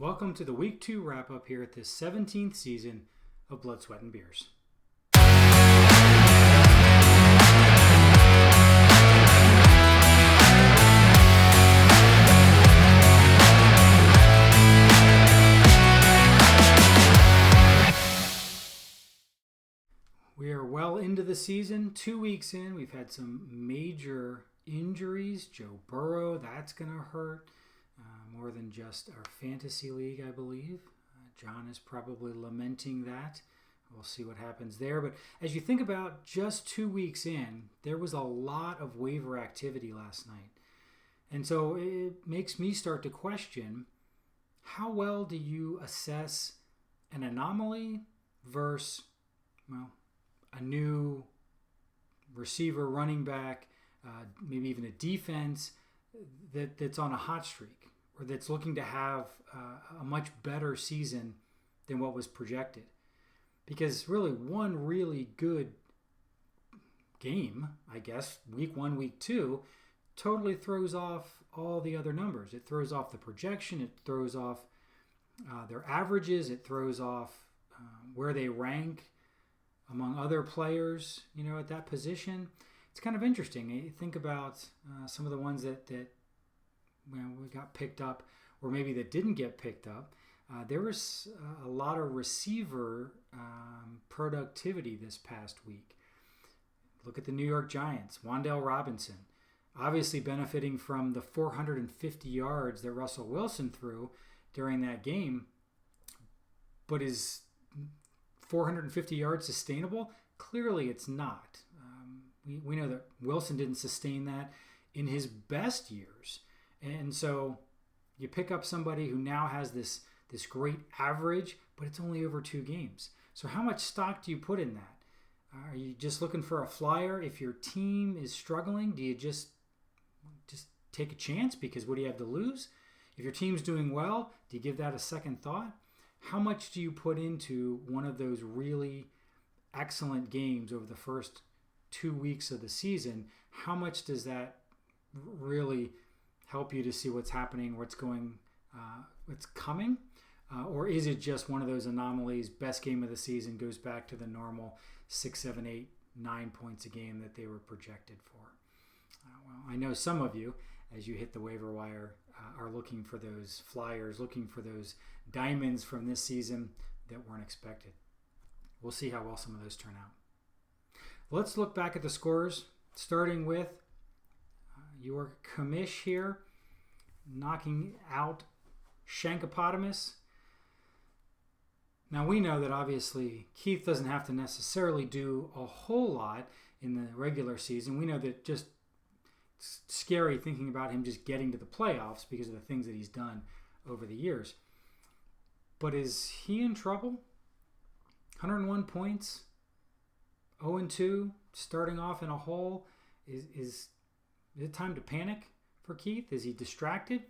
Welcome to the Week 2 wrap-up here at the 17th season of Blood, Sweat, and Beers. We are well into the season, 2 weeks in. We've had some major injuries. Joe Burrow, that's going to hurt. More than just our fantasy league, I believe. John is probably lamenting that. We'll see what happens there. But as you think about just 2 weeks in, there was a lot of waiver activity last night. And so it makes me start to question, how well do you assess an anomaly versus, a new receiver, running back, maybe even a defense that's on a hot streak, or that's looking to have a much better season than what was projected. Because really, one really good game, I guess, week 1, week 2, totally throws off all the other numbers. It throws off the projection. It throws off their averages. It throws off where they rank among other players, at that position. It's kind of interesting. You think about some of the ones that we got picked up, or maybe that didn't get picked up. There was a lot of receiver productivity this past week. Look at the New York Giants. Wan'Dale Robinson, obviously benefiting from the 450 yards that Russell Wilson threw during that game. But is 450 yards sustainable? Clearly it's not. We know that Wilson didn't sustain that in his best years. And so you pick up somebody who now has this great average, but it's only over 2 games. So how much stock do you put in that? Are you just looking for a flyer? If your team is struggling, do you just take a chance because what do you have to lose? If your team's doing well, do you give that a second thought? How much do you put into one of those really excellent games over the first 2 weeks of the season? How much does that really help you to see what's happening, what's coming? Or is it just one of those anomalies? Best game of the season goes back to the normal 6, 7, 8, 9 points a game that they were projected for. I know some of you, as you hit the waiver wire, are looking for those flyers, looking for those diamonds from this season that weren't expected. We'll see how well some of those turn out. Let's look back at the scores, starting with your commish here, knocking out Shankopotamus. Now we know that obviously Keith doesn't have to necessarily do a whole lot in the regular season. We know that just it's scary thinking about him just getting to the playoffs because of the things that he's done over the years. But is he in trouble? 101 points, 0-2, starting off in a hole. Is it time to panic for Keith? Is he distracted?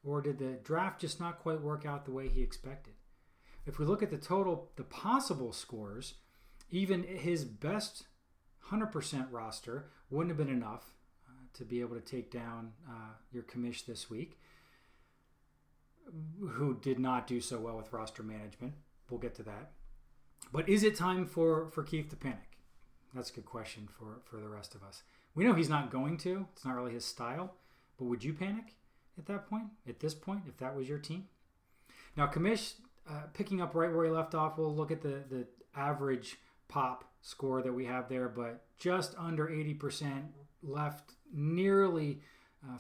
Or did the draft just not quite work out the way he expected? If we look at the possible scores, even his best 100% roster wouldn't have been enough to be able to take down your commish this week, who did not do so well with roster management. We'll get to that. But is it time for Keith to panic? That's a good question for the rest of us. We know he's not going to. It's not really his style. But would you panic at that point, at this point, if that was your team? Now, commish, picking up right where he left off, we'll look at the average pop score that we have there, but just under 80%, left nearly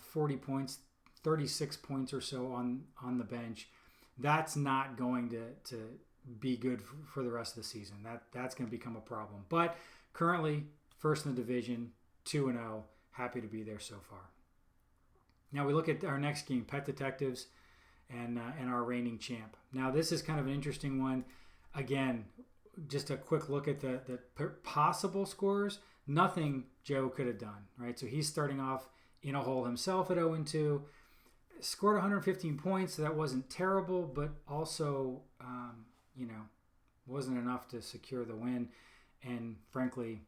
40 points, 36 points or so on the bench. That's not going to be good for the rest of the season. That's going to become a problem. But currently, first in the division, 2-0. Happy to be there so far. Now we look at our next game, Pet Detectives, and our reigning champ. Now this is kind of an interesting one. Again, just a quick look at the possible scores. Nothing Joe could have done, right? So he's starting off in a hole himself at 0-2. Scored 115 points, so that wasn't terrible, but also, wasn't enough to secure the win. And frankly,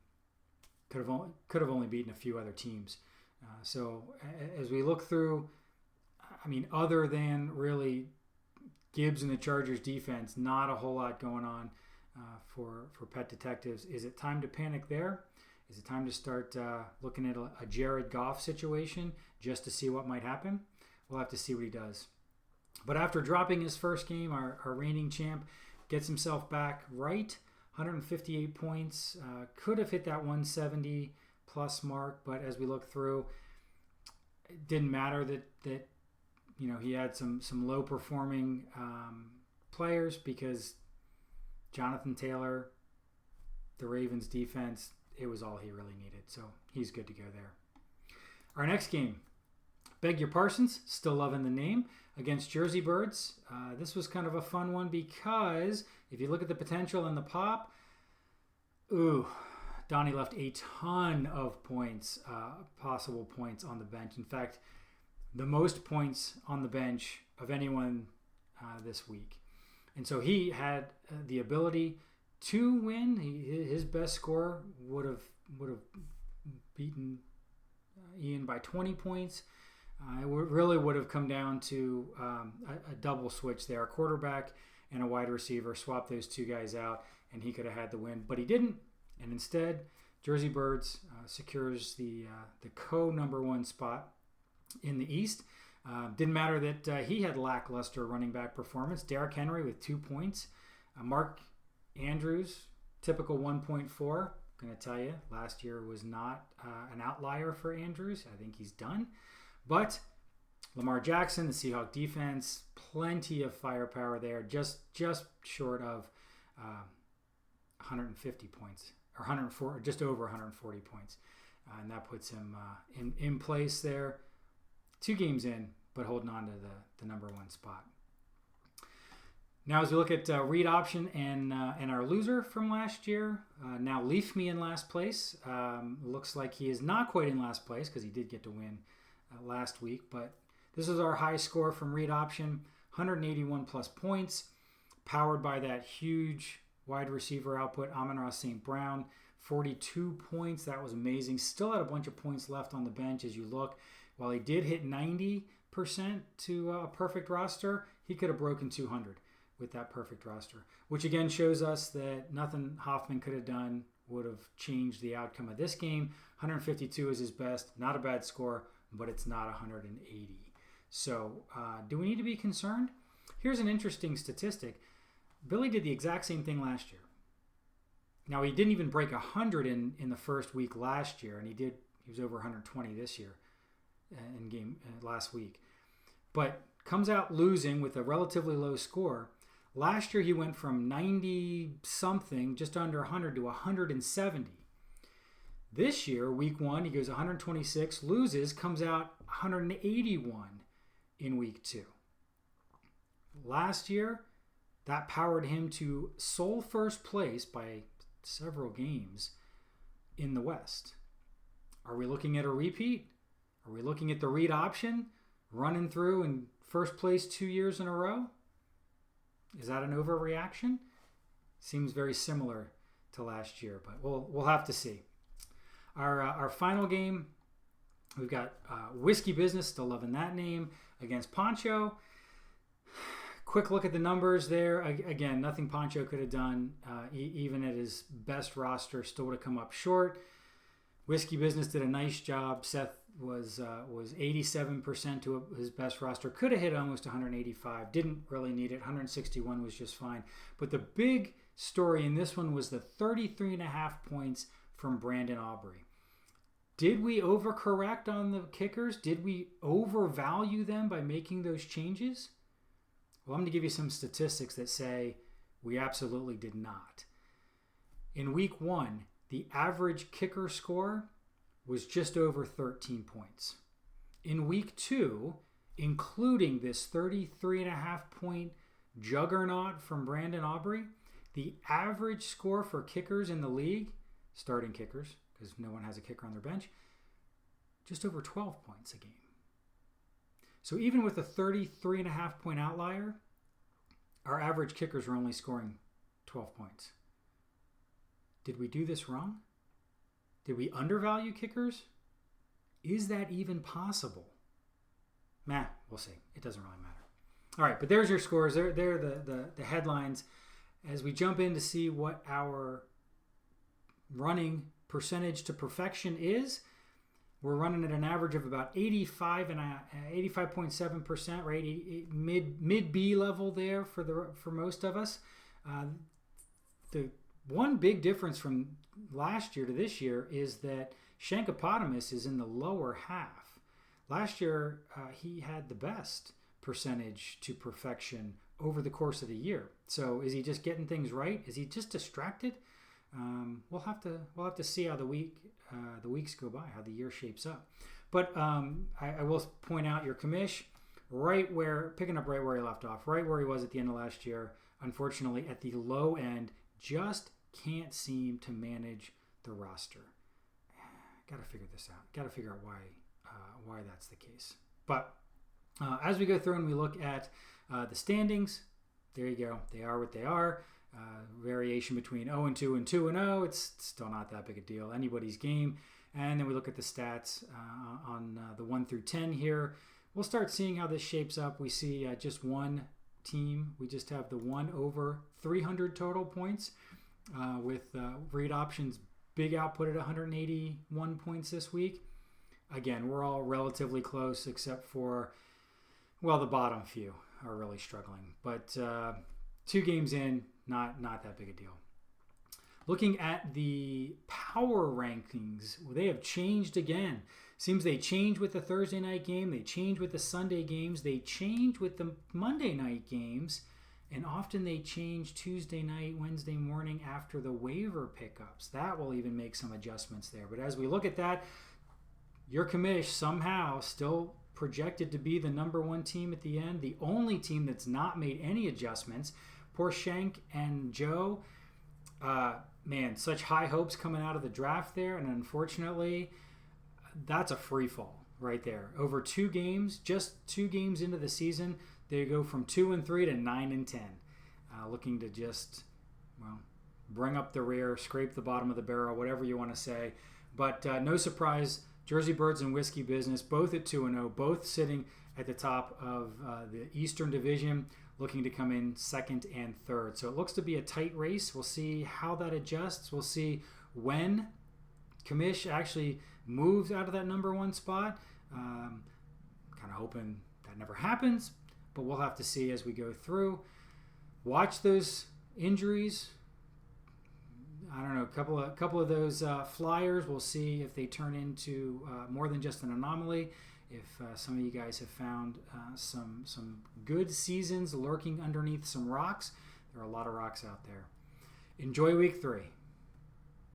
could have only beaten a few other teams. So as we look through, other than really Gibbs and the Chargers defense, not a whole lot going on for pet detectives. Is it time to panic there? Is it time to start looking at a Jared Goff situation just to see what might happen? We'll have to see what he does. But after dropping his first game, our reigning champ gets himself back right. 158 points. Could have hit that 170 plus mark, but as we look through, it didn't matter that he had some low performing players, because Jonathan Taylor, the Ravens defense, it was all he really needed. So he's good to go there. Our next game, Beg Your Parsons, still loving the name, against Jersey Birds. This was kind of a fun one because if you look at the potential and the pop, Donnie left a ton of points, possible points on the bench. In fact, the most points on the bench of anyone this week. And so he had the ability to win. His best score would have beaten Ian by 20 points. It really would have come down to a double switch there, a quarterback and a wide receiver. Swap those two guys out, and he could have had the win, but he didn't. And instead, Jersey Birds secures the co-number one spot in the East. Didn't matter that he had lackluster running back performance. Derrick Henry with 2 points. Mark Andrews, typical 1.4. Going to tell you, last year was not an outlier for Andrews. I think he's done. But Lamar Jackson, the Seahawk defense, plenty of firepower there, just short of 150 points, or 104, just over 140 points. And that puts him in place there. 2 games in, but holding on to the number one spot. Now, as we look at read option and our loser from last year, now Leaf Me in last place. Looks like he is not quite in last place because he did get to win last week. But this is our high score from read option, 181 plus points, powered by that huge wide receiver output, Amon-Ra St. Brown, 42 points. That was amazing. Still had a bunch of points left on the bench as you look. While he did hit 90% to a perfect roster, he could have broken 200 with that perfect roster, which again shows us that nothing Hoffman could have done would have changed the outcome of this game. 152 is his best. Not a bad score, but it's not 180. So do we need to be concerned? Here's an interesting statistic. Billy did the exact same thing last year. Now, he didn't even break 100 in the first week last year, and he was over 120 this year in game last week. But comes out losing with a relatively low score. Last year, he went from 90-something, just under 100, to 170. This year, week 1, he goes 126, loses, comes out 181 in week 2. Last year, that powered him to sole first place by several games in the West. Are we looking at a repeat? Are we looking at the read option running through in first place 2 years in a row? Is that an overreaction? Seems very similar to last year, but we'll have to see. Our final game, we've got Whiskey Business, still loving that name, against Poncho. Quick look at the numbers there. Again, nothing Poncho could have done, even at his best roster, still would have come up short. Whiskey Business did a nice job. Seth was 87% to his best roster. Could have hit almost 185. Didn't really need it. 161 was just fine. But the big story in this one was the 33.5 points from Brandon Aubrey. Did we overcorrect on the kickers? Did we overvalue them by making those changes? Well, I'm going to give you some statistics that say we absolutely did not. In week 1, the average kicker score was just over 13 points. In week 2, including this 33.5 point juggernaut from Brandon Aubrey, the average score for kickers in the league, starting kickers, because no one has a kicker on their bench, just over 12 points a game. So even with a 33.5 point outlier, our average kickers were only scoring 12 points. Did we do this wrong? Did we undervalue kickers? Is that even possible? We'll see. It doesn't really matter. All right, but there's your scores. They're the headlines. As we jump in to see what our running percentage to perfection is, we're running at an average of about 85.7%, right? Mid B level there for most of us. The one big difference from last year to this year is that Shankopotamus is in the lower half. Last year, he had the best percentage to perfection over the course of the year. So is he just getting things right? Is he just distracted? We'll have to see how the weeks go by, how the year shapes up. But I will point out your commish picking up right where he left off, right where he was at the end of last year. Unfortunately, at the low end, just can't seem to manage the roster. Got to figure this out. Got to figure out why that's the case. But as we go through and we look at the standings, there you go. They are what they are. Variation between 0-2 and 2-0. It's still not that big a deal. Anybody's game. And then we look at the stats on the 1 through 10 here. We'll start seeing how this shapes up. We see just one team. We just have the one over 300 total points with read options big output at 181 points this week. Again, we're all relatively close except for, well, the bottom few are really struggling. But 2 games in, not that big a deal. Looking at the power rankings, they have changed again. Seems they change with the Thursday night game, they change with the Sunday games, they change with the Monday night games, and often they change Tuesday night, Wednesday morning after the waiver pickups. That will even make some adjustments there. But as we look at that, your commish somehow still projected to be the number 1 team at the end, the only team that's not made any adjustments. Poor Shank and Joe, man, such high hopes coming out of the draft there, and unfortunately, that's a free fall right there. Over 2 games, just 2 games into the season, they go from 2-3 to 9-10, looking to just, well, bring up the rear, scrape the bottom of the barrel, whatever you want to say. But no surprise, Jersey Birds and Whiskey Business, both at 2-0, both sitting at the top of the Eastern Division, looking to come in 2nd and 3rd. So it looks to be a tight race. We'll see how that adjusts. We'll see when Commish actually moves out of that number 1 spot. Kind of hoping that never happens, but we'll have to see as we go through. Watch those injuries. I don't know, a couple of those flyers. We'll see if they turn into more than just an anomaly. If some of you guys have found some good seasons lurking underneath some rocks. There are a lot of rocks out there. Enjoy week 3.